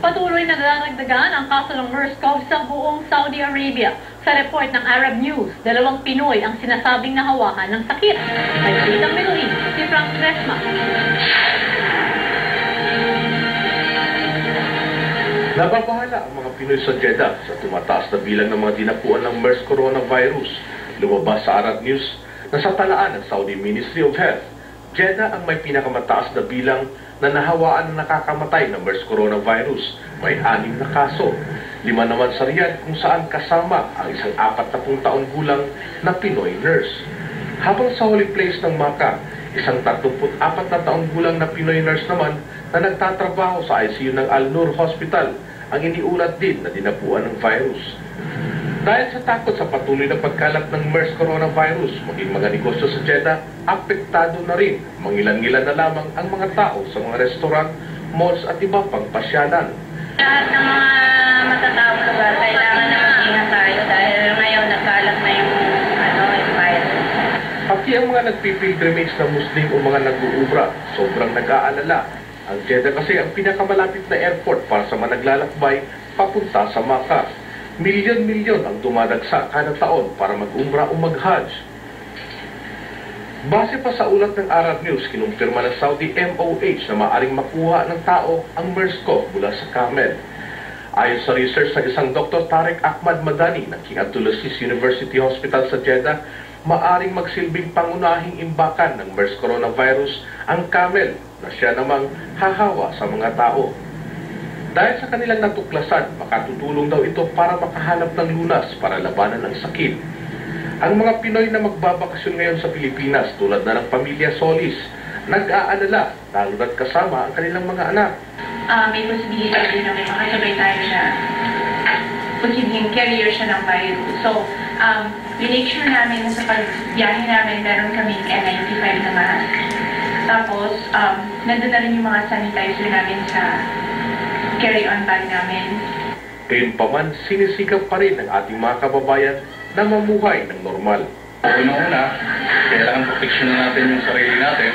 Patuloy na nadadagdagan ang kaso ng MERS-CoV sa buong Saudi Arabia. Sa report ng Arab News, 2 Pinoy ang sinasabing nahawakan ng sakit. May balitang Middle East, si Frank Resma. Nababahala ang mga Pinoy sa Jeddah sa tumataas na bilang ng mga dinapuan ng MERS coronavirus. Lumabas sa Arab News na sa talaan ng Saudi Ministry of Health, Jeddah ang may pinakamataas na bilang na nahawaan na nakakamatay ng MERS coronavirus. May 6 na kaso. 5 naman sa Riyadh kung saan kasama ang isang 40 taon gulang na Pinoy nurse. Habang sa holy place ng Makkah, isang 34 na taong gulang na Pinoy nurse naman na nagtatrabaho sa ICU ng Al-Nur Hospital ang iniulat din na dinapuan ng virus. Dahil sa takot sa patuloy na pagkalat ng MERS coronavirus, maging mga negosyo sa Jeddah, apektado na rin. Mangilan-ngilan na lamang ang mga tao sa mga restaurant, malls at iba pang pasyalan. Lahat ng mga matataong lugar, kailangan na mag-ingat tayo dahil ngayon nagkalat na yung virus. Pati ang mga nagpipilgrimage na Muslim o mga nag-uubra, sobrang nag-aalala. Ang Jeddah kasi ang pinakamalapit na airport para sa mga naglalakbay papunta sa Makkah. Milyon-milyon ang dumadagsa kada taon para mag-umra o mag-Hajj. Base pa sa ulat ng Arab News, kinumpirma ng Saudi MOH na maaring makuha ng tao ang MERS-CoV mula sa camel. Ayon sa research ng isang Dr. Tariq Ahmad Madani ng King Abdulaziz University Hospital sa Jeddah, maaring magsilbing pangunahing imbakan ng MERS coronavirus ang camel na siya namang hahawa sa mga tao. Dahil sa kanilang natuklasan, makatutulong daw ito para makahanap ng lunas para labanan ang sakit. Ang mga Pinoy na magbabakasyon ngayon sa Pilipinas tulad na ng pamilya Solis, nag-aalala lalo na't kasama ang kanilang mga anak. May posibilidad din na may makasabay tayo na posibleng carrier siya ng virus. So, make sure namin na sa pagbiyahe namin meron kaming N95 na mask. Tapos, nandun na rin yung mga sanitizer namin sa carry-on bag namin. Gayunpaman, sinisikap pa rin ng ating mga kababayan na mamuhay ng normal. Una-una, kailangan proteksyonan natin yung sarili natin.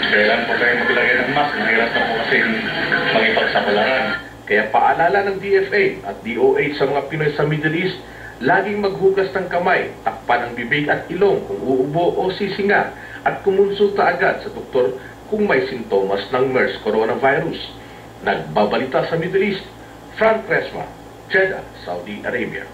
Kailangan po tayo maglagay ng mask. Mahirap na po kasi makipagsapalaran. Kaya paalala ng DFA at DOH sa mga Pinoy sa Middle East, laging maghugas ng kamay, takpan ang bibig at ilong kung uubo o sisinga, at kumonsulta agad sa doktor kung may sintomas ng MERS coronavirus. Nagbabalita sa Middle East, Frank Resma, Jeddah, Saudi Arabia.